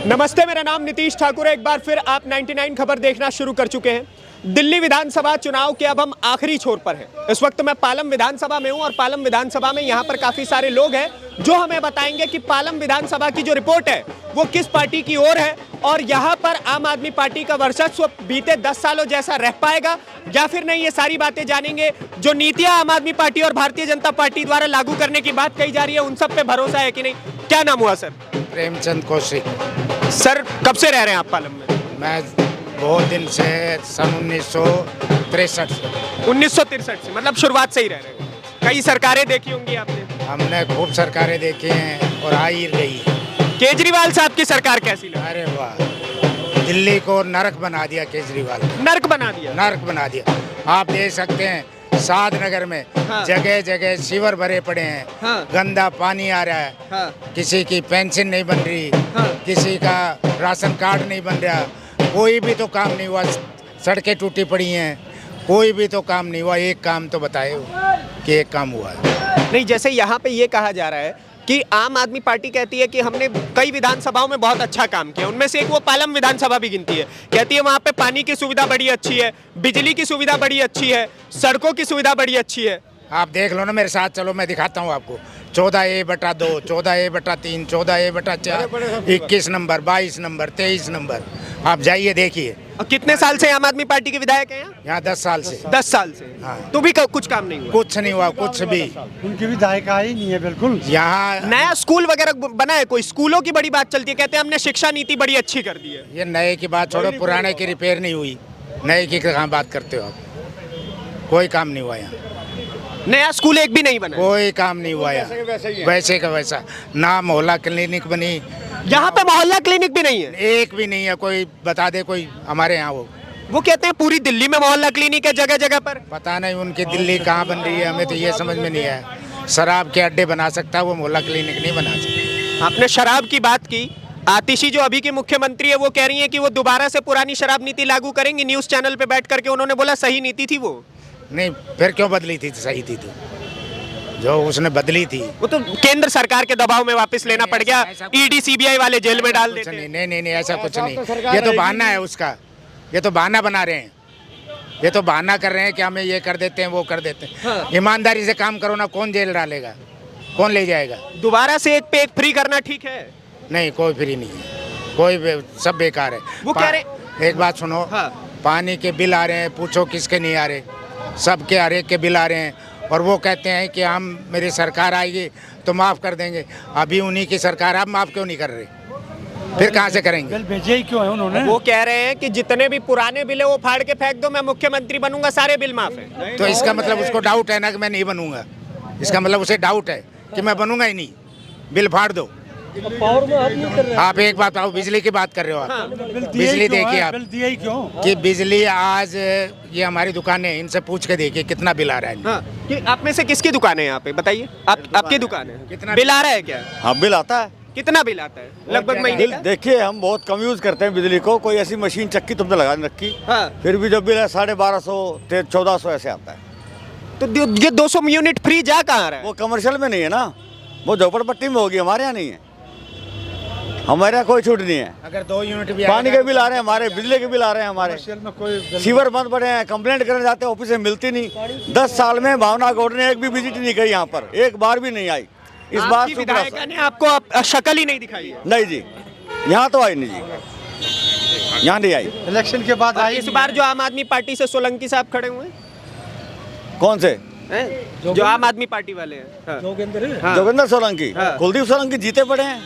नमस्ते, मेरा नाम नीतीश ठाकुर है। एक बार फिर आप 99 खबर देखना शुरू कर चुके हैं। दिल्ली विधानसभा चुनाव के अब हम आखिरी छोर पर हैं। इस वक्त मैं पालम विधानसभा में हूं और पालम विधानसभा में यहां पर काफी सारे लोग हैं जो हमें बताएंगे कि पालम विधानसभा की जो रिपोर्ट है वो किस पार्टी की ओर है और यहां पर आम आदमी पार्टी का वर्चस्व बीते 10 सालों जैसा रह पाएगा या फिर नहीं। ये सारी बातें जानेंगे। जो नीतियां आम आदमी पार्टी और भारतीय जनता पार्टी द्वारा लागू करने की बात कही जा रही है उन सब पे भरोसा है कि नहीं। क्या नाम हुआ सर? प्रेमचंद कौशिक। सर कब से रह रहे हैं आप पालम में? मैं बहुत दिन से सन 1963 से। 1963 से, मतलब शुरुआत से ही रह रहे हैं। कई सरकारें देखी होंगी आपने। हमने खूब सरकारें देखी हैं और आ ही रही। केजरीवाल साहब की सरकार कैसी लगी? अरे वाह, दिल्ली को नरक बना दिया केजरीवाल ने। नर्क बना दिया। नरक बना दिया। आप देख सकते हैं सादनगर में हाँ। जगह जगह सीवर भरे पड़े हैं। हाँ। गंदा पानी आ रहा है। हाँ। किसी की पेंशन नहीं बन रही। हाँ। किसी का राशन कार्ड नहीं बन रहा। कोई भी तो काम नहीं हुआ। सड़कें टूटी पड़ी हैं, कोई भी तो काम नहीं हुआ। एक काम तो बताए हो कि एक काम हुआ है। नहीं, जैसे यहाँ पे ये कहा जा रहा है कि आम आदमी पार्टी कहती है कि हमने कई विधानसभाओं में बहुत अच्छा काम किया, उनमें से एक वो पालम विधानसभा भी गिनती है। कहती है वहाँ पे पानी की सुविधा बड़ी अच्छी है, बिजली की सुविधा बड़ी अच्छी है, सड़कों की सुविधा बड़ी अच्छी है। आप देख लो ना, मेरे साथ चलो, मैं दिखाता हूँ आपको। 14A/2, 14A/3, 14A/4, 21 number, 22 number, 23 number. आप जाइए देखिए। और कितने साल से आम आदमी पार्टी के विधायक हैं यहाँ 10 साल से। 10 साल से। हाँ। तो भी कुछ काम नहीं हुआ? कुछ नहीं हुआ, कुछ भी। उनकी भी दायका ही नहीं है बिल्कुल। यहाँ नया स्कूल वगैरह बना है? कोई स्कूलों की बड़ी बात चलती है, कहते हैं हमने शिक्षा नीति बड़ी अच्छी कर दी है। ये नए की बात छोड़ो, पुराने की रिपेयर नहीं हुई। नए की कहाँ बात करते हो आप? कोई काम नहीं हुआ यहाँ। नया स्कूल एक भी नहीं बना। कोई काम नहीं हुआ यहाँ। वैसे का वैसा। ना मोहल्ला क्लिनिक बनी। यहाँ पे मोहल्ला क्लिनिक भी नहीं है। एक भी नहीं है। कोई बता दे कोई हमारे यहाँ। वो कहते हैं पूरी दिल्ली में मोहल्ला क्लिनिक है जगह जगह पर। पता नहीं उनकी दिल्ली कहाँ बन रही है, हमें तो ये समझ में नहीं आया। शराब के अड्डे बना सकता है, वो मोहल्ला क्लिनिक नहीं बना सकता। आपने शराब की बात की। आतिशी जो अभी की मुख्यमंत्री है वो कह रही है कि वो दोबारा से पुरानी शराब नीति लागू करेंगी। न्यूज चैनल पे बैठ करके उन्होंने बोला सही नीति थी वो। नहीं, फिर क्यों बदली थी? सही थी तो जो उसने बदली थी। वो तो केंद्र सरकार के दबाव में वापस लेना पड़ गया। ईडी सीबीआई वाले जेल में डाल देते हैं। नहीं, ऐसा कुछ नहीं। ये तो बहाना है उसका। ये तो बहाना बना रहे हैं। ये तो बहाना कर रहे हैं कि हमें ये कर देते हैं, वो कर देते हैं। हाँ। ईमानदारी से काम करो ना। कौन जेल डालेगा? कौन ले जाएगा? दोबारा से एक पे एक फ्री करना ठीक है? नहीं, कोई फ्री नहीं है। कोई सब बेकार है। वो कह रहे। एक बात सुनो। हाँ। पानी के बिल आ रहे हैं, पूछो किसके नहीं आ रहे। सबके हर एक के बिल आ रहे हैं और वो कहते हैं कि हम मेरी सरकार आएगी तो माफ़ कर देंगे। अभी उन्हीं की सरकार, आप माफ़ क्यों नहीं कर रहे? फिर कहाँ से करेंगे? बिल भेजे ही क्यों है उन्होंने? वो कह रहे हैं कि जितने भी पुराने बिल है वो फाड़ के फेंक दो, मैं मुख्यमंत्री बनूंगा, सारे बिल माफ है। तो इसका मतलब उसको डाउट है ना कि मैं नहीं बनूंगा। इसका मतलब उसे डाउट है कि मैं बनूंगा ही नहीं। बिल फाड़ दो। पावर में हाथ नहीं कर रहे। आप एक बात आओ, बिजली की बात कर रहे हो आप। बिल दिए ही बिजली क्यों देखिए है? आप बिल दिए ही क्यों? कि बिजली आज ये हमारी दुकानें, इनसे पूछ के देखिए कितना बिल आ रहा है। हाँ। कि आप में से किसकी दुकान है यहाँ पे? बताइए। आपकी दुकान है। कितना बिल आ रहा है क्या? हाँ, बिल आता है। कितना बिल आता है लगभग महीने बिल का? देखिए, हम बहुत कम यूज करते हैं बिजली को। कोई ऐसी मशीन चक्की तुमने लगा नहीं रखी। हाँ। फिर भी जो बिल है 1250, 1400 ऐसे आता है। तो ये 200 यूनिट फ्री जा कहाँ रहा है? वो कमर्शियल में नहीं है ना, वो झोपड़पट्टी में होगी, हमारे यहाँ नहीं है। हमारे यहाँ कोई छूट नहीं है। अगर 2 यूनिट भी पानी के बिल आ रहे हैं हमारे, बिजली के बिल आ रहे हैं हमारे। कमर्शियल में कोई बिल- सीवर बंद पड़े हैं, कंप्लेंट करने जाते हैं ऑफिस में मिलती नहीं। 10 साल में भावना गौड़ ने एक भी विजिट नहीं की यहाँ पर, एक बार भी नहीं आई। इस बार आपकी विधायिका ने आपको शक्ल ही नहीं दिखाई है? नहीं जी, यहाँ तो आई नहीं जी, यहाँ नहीं आई। इलेक्शन के बाद और आई इस बार जो आम आदमी पार्टी से सोलंकी साहब खड़े हुए कौन से? हैं, जो आम आदमी पार्टी वाले हैं। हाँ। हाँ। जोगिंदर सोलंकी। हाँ। कुलदीप सोलंकी जीते पड़े हैं।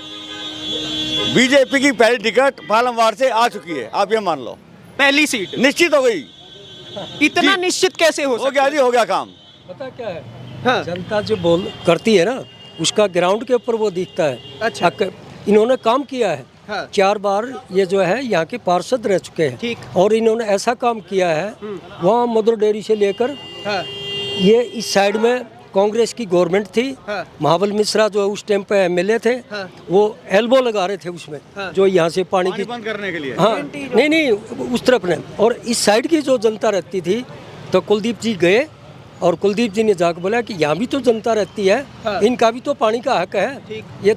बीजेपी की पहली टिकट पालम वार्ड से आ चुकी है, आप ये मान लो। पहली सीट निश्चित हो गई। इतना निश्चित कैसे हो हो सकता गया जी, हो गया काम। पता क्या है, हाँ। जनता जो बोल करती है ना, उसका ग्राउंड के ऊपर वो दिखता है। अच्छा। इन्होंने काम किया है। हाँ। 4 बार ये जो है यहाँ के पार्षद रह चुके हैं। ठीक। और इन्होंने ऐसा काम किया है, वहाँ मदर डेयरी से लेकर हाँ। ये इस साइड में कांग्रेस की गवर्नमेंट थी। हाँ। महाबल मिश्रा जो उस टाइम पे एमएलए थे, हाँ। वो एल्बो लगा रहे थे उसमें। हाँ। जो यहाँ से पानी की बंद करने के लिए। हाँ, नहीं उस तरफ ने। और इस साइड की जो जनता रहती थी, तो कुलदीप जी गए और कुलदीप जी ने जाकर बोला कि यहाँ भी तो जनता रहती है, हाँ। इनका भी तो पानी का हक है। ठीक। ये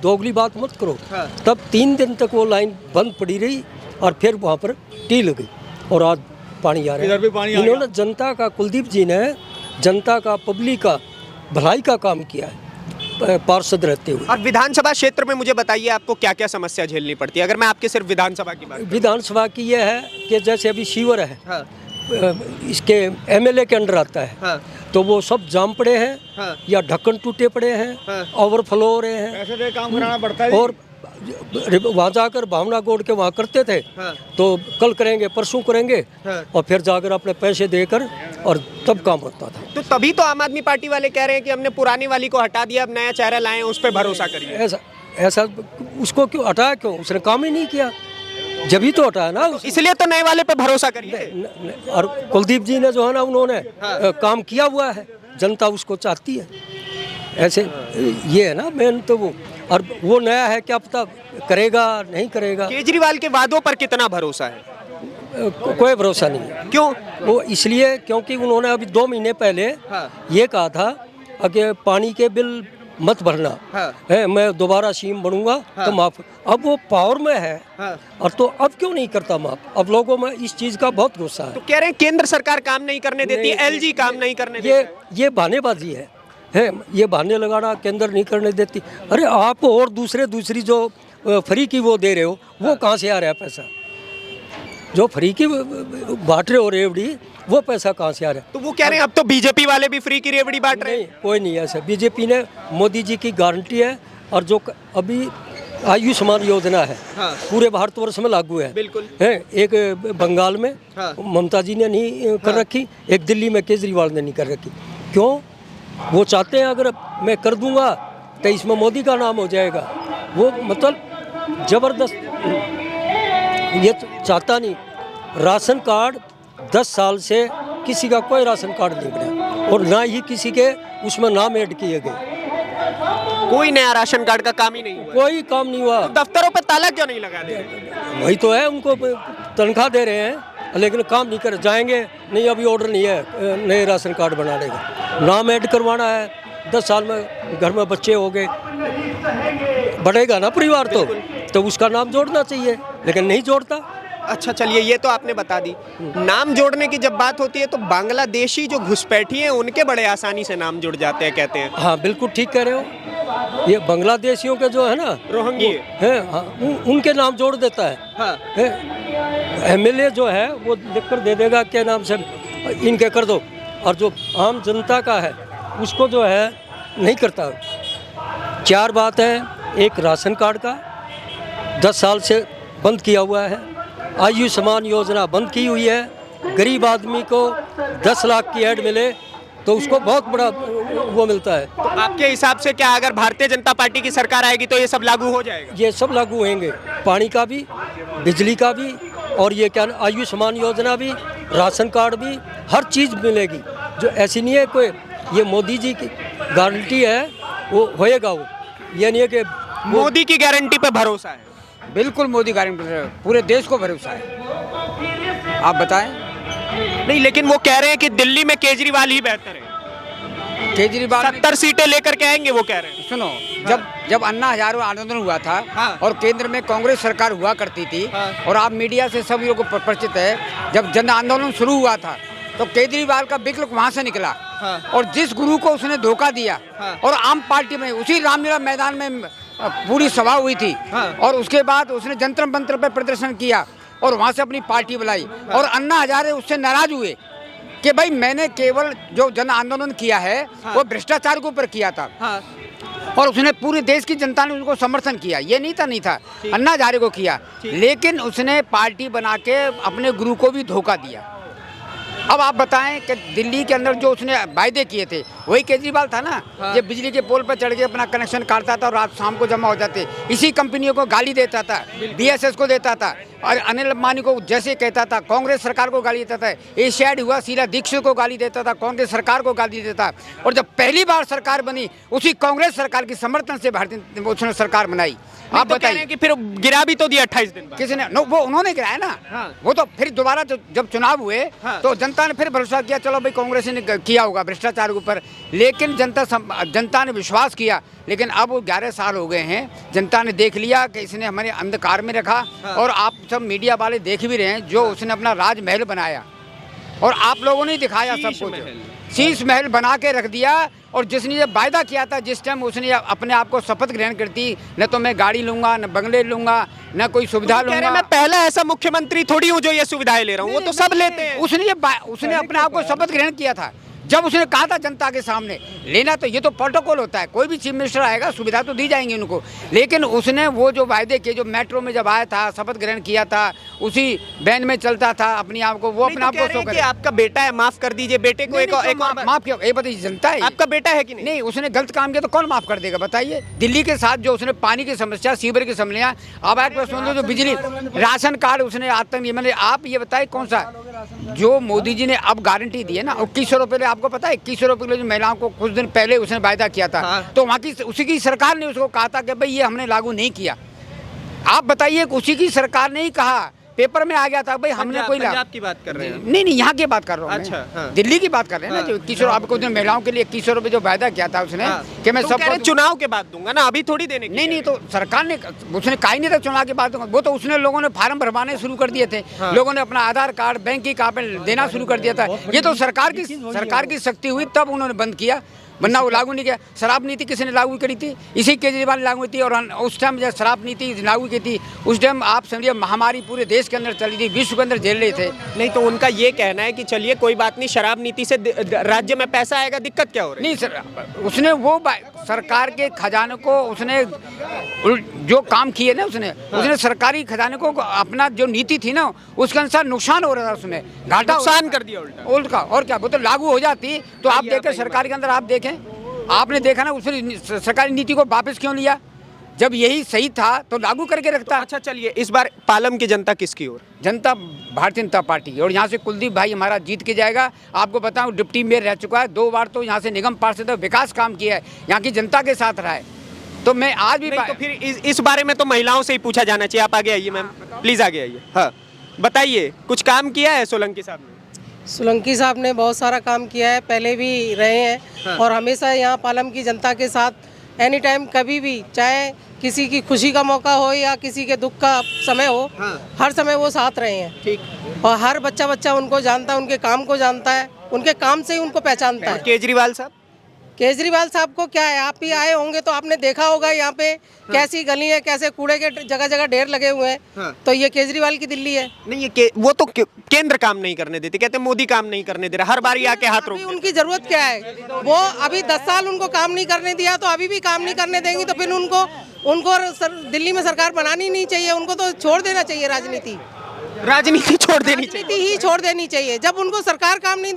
दोगली बात मत करो। हाँ। तब 3 दिन तक वो लाइन बंद पड़ी रही और फिर वहाँ पर टी लगी और आज पानी आ रहा है। इधर भी पानी आ इन्होंने जनता का, कुलदीप जी ने जनता का, पब्लिक का भलाई का काम किया है पार्षद रहते हुए। और विधानसभा क्षेत्र में मुझे बताइए आपको क्या क्या समस्या झेलनी पड़ती है, अगर मैं आपके सिर्फ विधानसभा की बात विधानसभा की ये है कि जैसे अभी सीवर है, हाँ। इसके एमएलए के अंडर आता है, हाँ। तो वो सब जाम पड़े हैं, हाँ। या ढक्कन टूटे पड़े हैं, हाँ। ओवरफ्लो हो रहे हैं। ऐसे तो काम कराना पड़ता है। और वहाँ जाकर भावना गोड़ के वहाँ करते थे, हाँ। तो कल करेंगे, परसों करेंगे, हाँ। और फिर जाकर अपने पैसे देकर और तब काम होता था। तो तभी तो आम आदमी पार्टी वाले कह रहे हैं कि हमने पुरानी वाली को हटा दिया, अब नया चेहरा लाए, उस पर भरोसा करिए। ऐसा उसको क्यों हटाया, क्यों? उसने काम ही नहीं किया, जब ही तो हटाया ना इसलिए तो नए वाले पे भरोसा करिए। और कुलदीप जी ने जो है ना, उन्होंने काम किया हुआ है, जनता उसको चाहती है। ऐसे ये है ना मेन तो वो, और वो नया है, क्या पता करेगा नहीं करेगा। केजरीवाल के वादों पर कितना भरोसा है? कोई भरोसा नहीं है। क्यों? वो इसलिए क्योंकि उन्होंने अभी 2 महीने पहले ये कहा था कि पानी के बिल मत भरना है, मैं दोबारा सीएम बनूंगा तो माफ। अब वो पावर में है, और तो अब क्यों नहीं करता माफ? अब लोगों में इस चीज का बहुत गुस्सा है। तो कह रहे हैं केंद्र सरकार काम नहीं करने देती, एलजी काम नहीं करने देती। ये बहानेबाजी है, ये बहाने लगाना, केंद्र नहीं करने देती। अरे आप और दूसरी जो फ्री की वो दे रहे हो, वो कहाँ से आ रहा है पैसा? जो फ्री की बांट रहे हो रेवड़ी, वो पैसा कहाँ से आ रहा है? तो वो कह रहे हैं अब तो बीजेपी वाले भी फ्री की रेवड़ी बांट रहे हैं। नहीं, कोई नहीं है ऐसा। बीजेपी ने, मोदी जी की गारंटी है, और जो अभी आयुष्मान योजना है, पूरे भारतवर्ष में लागू है। बिल्कुल है। एक बंगाल में ममता जी ने नहीं कर रखी, एक दिल्ली में केजरीवाल ने नहीं कर रखी। क्यों? वो चाहते हैं अगर मैं कर दूंगा तो इसमें मोदी का नाम हो जाएगा। वो मतलब जबरदस्त ये चाहता नहीं। राशन कार्ड 10 साल से किसी का कोई राशन कार्ड नहीं बना, और ना ही किसी के उसमें नाम ऐड किए गए। कोई नया राशन कार्ड का काम ही नहीं हुआ। कोई काम नहीं हुआ। तो दफ्तरों पे ताला क्यों नहीं लगा दे? वही तो है, उनको तनख्वाह दे रहे हैं लेकिन काम नहीं कर जाएंगे। नहीं, अभी ऑर्डर नहीं है नए राशन कार्ड बनाने का, नाम ऐड करवाना है। 10 साल में घर में बच्चे हो गए, बढ़ेगा ना परिवार, तो उसका नाम जोड़ना चाहिए, लेकिन नहीं जोड़ता। अच्छा चलिए, ये तो आपने बता दी। नाम जोड़ने की जब बात होती है तो बांग्लादेशी जो घुसपैठी हैं उनके बड़े आसानी से नाम जुड़ जाते हैं, कहते हैं। हाँ बिल्कुल ठीक कह रहे हो। ये बांग्लादेशियों के जो है ना, रोहिंग्या है, हाँ, उनके नाम जोड़ देता है। हाँ। एमएलए जो है वो लिखकर दे देगा क्या नाम से इनके कर दो, और जो आम जनता का है उसको जो है नहीं करता। 4 बात है, एक राशन कार्ड का 10 साल से बंद किया हुआ है, आयुष्मान योजना बंद की हुई है, गरीब आदमी को 10 लाख की ऐड मिले तो उसको बहुत बड़ा वो मिलता है। तो आपके हिसाब से क्या अगर भारतीय जनता पार्टी की सरकार आएगी तो ये सब लागू हो जाएगा? ये सब लागू होंगे, पानी का भी, बिजली का भी, और ये क्या आयुष्मान योजना भी, राशन कार्ड भी, हर चीज़ मिलेगी। जो ऐसी नहीं है कोई, ये मोदी जी की गारंटी है, वो होएगा। वो ये नहीं है कि मोदी की गारंटी पे भरोसा है। बिल्कुल मोदी गारंटी पर पूरे देश को भरोसा है। आप बताएं। नहीं, लेकिन वो कह रहे हैं कि दिल्ली में केजरीवाल ही बेहतर है। केजरीवाल 70 सीटें लेकर के आएंगे, वो कह रहे हैं। सुनो, जब अन्ना हजारों आंदोलन हुआ था, और केंद्र में कांग्रेस सरकार हुआ करती थी, और आप मीडिया से सभी लोगों को परिचित है, जब जन आंदोलन शुरू हुआ था तो केजरीवाल का विकल्प वहां से निकला, और जिस गुरु को उसने धोखा दिया, और आम पार्टी में उसी रामलीला मैदान में पूरी सभा हुई थी, और उसके बाद उसने जंतर मंतर पर प्रदर्शन किया और वहां से अपनी पार्टी बुलाई, और अन्ना हजारे उससे नाराज हुए कि भाई मैंने केवल जो जन आंदोलन किया है वो भ्रष्टाचार के ऊपर किया था, और उसने पूरे देश की जनता ने उनको समर्थन किया। ये नहीं था अन्ना हजारे को किया, लेकिन उसने पार्टी बना के अपने गुरु को भी धोखा दिया। अब आप बताएं कि दिल्ली के अंदर जो उसने वायदे किए थे वही केजरीवाल था ना। ये बिजली के पोल पर चढ़ के अपना कनेक्शन काटता था और रात शाम को जमा हो जाते, इसी कंपनियों को गाली देता था, बीएसएस को देता था, और अनिल अंबानी को जैसे कहता था, कांग्रेस सरकार को गाली देता था, एशियाड हुआ शीला दीक्षित को गाली देता था, कांग्रेस सरकार को गाली देता। और जब पहली बार सरकार बनी उसी कांग्रेस सरकार की समर्थन से भारतीय उसने सरकार बनाई। आप बताइए कि फिर गिरा भी तो दिया 28 दिन बाद। किसी ने वो उन्होंने गिराया ना। वो तो फिर दोबारा जब चुनाव हुए तो जनता ने फिर भरोसा किया, चलो भाई कांग्रेस ने किया होगा भ्रष्टाचार के ऊपर, लेकिन जनता ने विश्वास किया, लेकिन अब 11 साल हो गए हैं, जनता ने देख लिया कि इसने हमारे अंधकार में रखा। और आप सब मीडिया वाले देख भी रहे हैं जो उसने अपना राजमहल बनाया और आप लोगों ने दिखाया सब कुछ। शीश महल बना के रख दिया। और जिसने ये वायदा किया था जिस टाइम उसने अपने आप को शपथ ग्रहण करती, न तो मैं गाड़ी लूंगा, न बंगले लूंगा, न कोई सुविधा लूंगा। मैं पहला ऐसा मुख्यमंत्री थोड़ी हूँ जो ये सुविधाएं ले रहा हूँ, वो तो सब लेते हैं। उसने अपने आप को शपथ ग्रहण किया था जब उसने कहा था जनता के सामने लेना। तो ये तो प्रोटोकॉल होता है, कोई भी चीफ मिनिस्टर आएगा सुविधा तो दी जाएंगी उनको। लेकिन उसने वो जो वायदे किए, जो मेट्रो में जब आया था, शपथ ग्रहण किया था, उसी बैन में चलता था अपने आप को, वो अपने आप को शो करे। आपका बेटा है, माफ कर दीजिए बेटे को। एक और माफ किया, ये बताइए जनता है आपका बेटा है कि नहीं? नहीं, उसने गलत काम किया तो कौन माफ कर देगा बताइए। दिल्ली के साथ जो उसने पानी की समस्या, सीवर की समस्या, अब एक बार सुन लो, जो बिजली, राशन कार्ड उसने आतंक, मैंने आप ये बताइए कौन सा जो मोदी जी ने अब गारंटी दी है ना, 2100 रुपये, आपको पता है 2100 रुपये किलो जो महिलाओं को कुछ दिन पहले उसने वायदा किया था। तो वहाँ की उसी की सरकार ने उसको कहा था कि भाई ये हमने लागू नहीं किया। आप बताइए, उसी की सरकार ने ही कहा, पेपर में आ गया था भाई हमने कोई पंजाब की बात कर रहे हैं? नहीं, यहाँ की बात कर रहा हूँ। अच्छा, हाँ। दिल्ली की बात कर रहे हैं ना, जो 2100 आपको महिलाओं के लिए 2100 रुपये जो वायदा किया था उसने कि मैं सब चुनाव के बाद दूंगा ना, अभी थोड़ी देने की। नहीं, तो सरकार ने, उसने कहा ही नहीं था चुनाव के बाद। वो तो उसने लोगों ने फार्म भरवाने शुरू कर दिए थे। लोगों ने अपना आधार कार्ड, बैंक की कापी देना शुरू कर दिया था। ये तो सरकार की शक्ति हुई तब उन्होंने बंद किया, वरना वो लागू नहीं किया। शराब नीति किसने लागू करी थी? इसी केजरीवाल ने लागू की थी। और उस टाइम जब शराब नीति लागू की थी उस टाइम आप समझिए महामारी पूरे देश के अंदर चली थी, विश्व के अंदर झेल रहे थे। नहीं, तो उनका ये कहना है कि चलिए कोई बात नहीं, शराब नीति से राज्य में पैसा आएगा, दिक्कत क्या हो रही है? नहीं सर, उसने वो सरकार के खजाने को उसने जो काम किए ना, उसने सरकारी खजाने को अपना जो नीति थी ना उसके अनुसार नुकसान हो रहा था, उसमें घाटा, नुकसान कर दिया उल्टा। और क्या, वो तो लागू हो जाती तो आप देखें सरकार के अंदर, आप देखें, आपने देखा ना उसने सरकारी नीति को वापस क्यों लिया? जब यही सही था तो लागू करके रखता। अच्छा चलिए, इस बार पालम की जनता किसकी ओर? जनता भारतीय जनता पार्टी। और यहाँ से कुलदीप भाई हमारा जीत के जाएगा। आपको बताऊं, डिप्टी मेयर रह चुका है 2 बार, तो यहाँ से निगम पार्षद विकास काम किया है, यहाँ की जनता के साथ रहा है। तो मैं आज भी तो फिर इस बारे में तो महिलाओं से ही पूछा जाना चाहिए। आप आगे आइए मैम, प्लीज आगे आइए। हाँ बताइए, कुछ काम किया है सोलंकी साहब ने? सोलंकी साहब ने बहुत सारा काम किया है, पहले भी रहे हैं और हमेशा यहाँ पालम की जनता के साथ एनी टाइम, कभी भी, चाहे किसी की खुशी का मौका हो या किसी के दुख का समय हो, हर समय वो साथ रहे हैं। ठीक। और हर बच्चा उनको जानता है, उनके काम को जानता है, उनके काम से ही उनको पहचानता है। केजरीवाल साहब? केजरीवाल साहब को क्या है, आप भी आए होंगे तो आपने देखा होगा यहाँ पे कैसी गली है, कैसे कूड़े के जगह जगह ढेर लगे हुए हैं। तो ये केजरीवाल की दिल्ली है? नहीं, ये वो तो केंद्र काम नहीं करने देते, कहते मोदी काम नहीं करने दे रहा, हर बार आके हाथ रोक। उनकी जरूरत क्या है? वो अभी 10 साल उनको काम नहीं करने दिया, तो अभी भी काम नहीं करने देंगी तो फिर उनको दिल्ली में सरकार बनानी नहीं चाहिए। उनको तो छोड़ देना चाहिए, राजनीति छोड़ देनी चाहिए, राजनीति ही छोड़ देनी चाहिए। जब उनको सरकार काम नहीं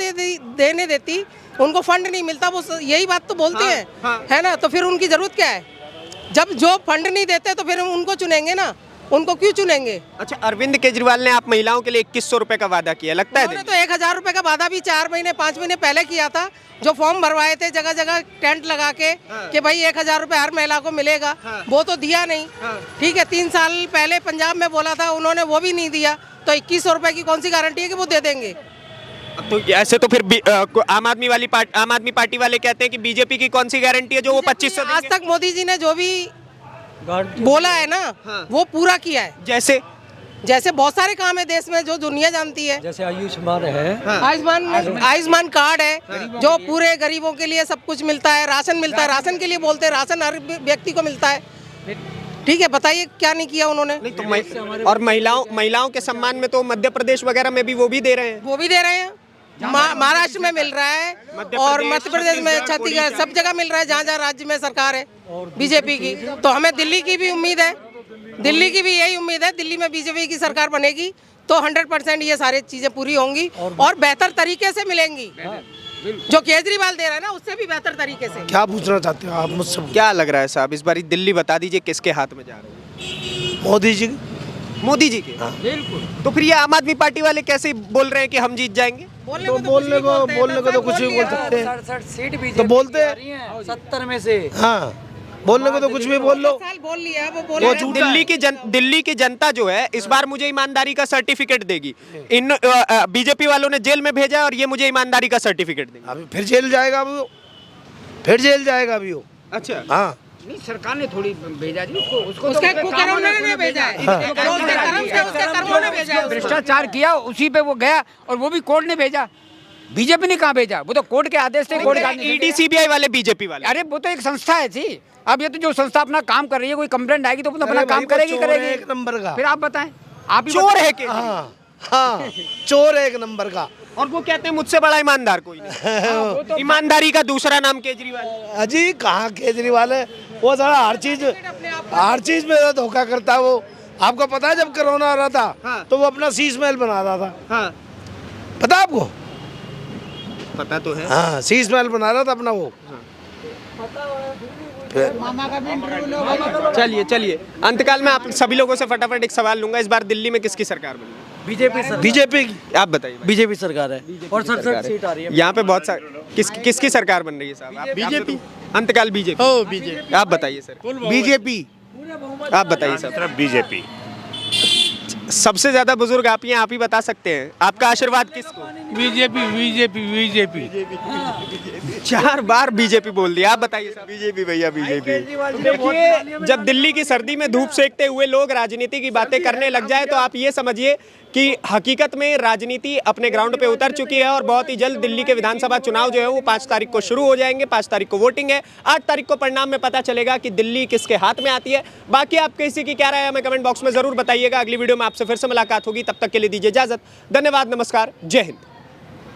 देने देती, उनको फंड नहीं मिलता, वो यही बात तो बोलते हैं, है ना? तो फिर उनकी जरूरत क्या है? जब जो फंड नहीं देते तो फिर उनको चुनेंगे ना, उनको क्यों चुनेंगे? अच्छा, अरविंद केजरीवाल ने आप महिलाओं के लिए 2100 रुपए का वादा किया, लगता है? उन्होंने तो 1000 रुपए का वादा भी 4 महीने 5 महीने पहले किया था, जो फॉर्म भरवाए थे जगह जगह टेंट लगा के कि भाई 1000 रुपए हर महिला को मिलेगा, वो तो दिया नहीं। ठीक है, 3 साल पहले पंजाब में बोला था, उन्होंने वो भी नहीं दिया। तो 2100 रुपए की कौन सी गारंटी है कि वो दे देंगे? तो ऐसे तो फिर आम आदमी पार्टी वाले कहते हैं कि बीजेपी की कौन सी गारंटी है जो वो 2500 देंगे? आज तक मोदी जी ने जो भी बोला है ना, वो पूरा किया है। जैसे बहुत सारे काम है देश में जो दुनिया जानती है, जैसे आयुष्मान है, आयुष्मान कार्ड है जो पूरे गरीबों के लिए सब कुछ मिलता है, राशन मिलता है, राशन के लिए बोलते हैं, राशन हर व्यक्ति को मिलता है। ठीक है, बताइए क्या नहीं किया उन्होंने? नहीं तो और महिलाओं के सम्मान में तो मध्य प्रदेश वगैरह में भी वो भी दे रहे हैं, महाराष्ट्र में मिल रहा है और मध्य प्रदेश में, छत्तीसगढ़, सब जगह मिल रहा है जहाँ राज्य में सरकार है बीजेपी की। तो हमें दिल्ली की भी उम्मीद है, दिल्ली की भी यही उम्मीद है, दिल्ली में बीजेपी की सरकार बनेगी तो 100% ये सारी चीजें पूरी होंगी और बेहतर तरीके से मिलेंगी। जो केजरीवाल दे रहा है ना, उससे भी बेहतर तरीके से। क्या पूछना चाहते हो आप मुझसे? क्या लग रहा है साहब, इस बार दिल्ली बता दीजिए किसके हाथ में जा रही है? मोदी जी के। बिल्कुल। तो फिर ये आम आदमी पार्टी वाले कैसे बोल रहे हैं कि हम जीत जाएंगे? बोलने को तो कुछ भी बोल सकते हैं, 67 सीट भी तो बोलते हैं 70 में से। हाँ, बोलने को तो कुछ भी बोल लो। बोल लिया, वो बोल रहे हैं। दिल्ली की जनता जो है इस बार मुझे ईमानदारी का सर्टिफिकेट देगी। इन बीजेपी वालों ने जेल में भेजा है और ये मुझे ईमानदारी का सर्टिफिकेट देंगे। अभी फिर जेल जाएगा अभी वो। अच्छा, हाँ नहीं, सरकार ने थोड़ी भेजा जी उसको उसको उसके तो कुकर्मों ने भेजा है, जो उसके कर्म से उसके कर्मों ने भेजा है उसको। भ्रष्टाचार किया उसी पे वो गया और वो भी कोर्ट ने भेजा, बीजेपी ने कहाँ भेजा, वो तो कोर्ट के आदेश से कोर्ट के ईडी सीबीआई वाले बीजेपी वाले। अरे वो तो एक संस्था है जी। अब ये तो जो संस्था अपना काम कर रही है, कोई कंप्लेंट आएगी तो वो तो अपना काम करेगी करेगी। एक नंबर का। फिर आप बताएं, आप ही चोर है बताएं। हाँ हाँ, चोर है एक नंबर का। और वो कहते हैं मुझसे बड़ा ईमानदार कोई नहीं। ईमानदारी का दूसरा नाम केजरीवाल। अजी कहाँ केजरीवाल है, वो सारा हर चीज में धोखा करता है वो। आपको पता है जब कोरोना हो रहा था हाँ। तो वो अपना शीश महल बना रहा था, हाँ पता है आपको? पता तो है। हाँ, शीश महल बना रहा था अपना वो। चलिए चलिए, अंतकाल में आप सभी लोगों से फटाफट एक सवाल लूंगा, इस बार दिल्ली में किसकी सरकार बनी? बीजेपी की। आप बताइए। बीजेपी सरकार है और 67 सीट आ रही है। यहाँ पे बहुत सारे किसकी सरकार बन रही है साहब? बीजेपी। अंतकाल बीजेपी। ओ बीजेपी। आप बताइए सर। बीजेपी। आप बताइए सर। बीजेपी। सबसे ज्यादा बुजुर्ग आप ही बता सकते हैं, आपका आशीर्वाद किसको? BJP BJP BJP. 4 बार बीजेपी बोल दिया। आप बताइए सर। बीजेपी भैया बीजेपी। देखिए, जब दिल्ली की सर्दी में धूप सेकते हुए लोग राजनीति की बातें करने लग जाए तो आप ये समझिए कि हकीकत में राजनीति अपने ग्राउंड पे उतर चुकी है और बहुत ही जल्द दिल्ली के विधानसभा चुनाव जो है वो 5 तारीख को शुरू हो जाएंगे। 5 तारीख को वोटिंग है, 8 तारीख को परिणाम में पता चलेगा कि दिल्ली किसके हाथ में आती है। बाकी आप किसी की क्या राय है हमें कमेंट बॉक्स में जरूर बताइएगा। अगली वीडियो में आपसे फिर से मुलाकात होगी, तब तक के लिए दीजिए इजाजत। धन्यवाद, नमस्कार, जय हिंद।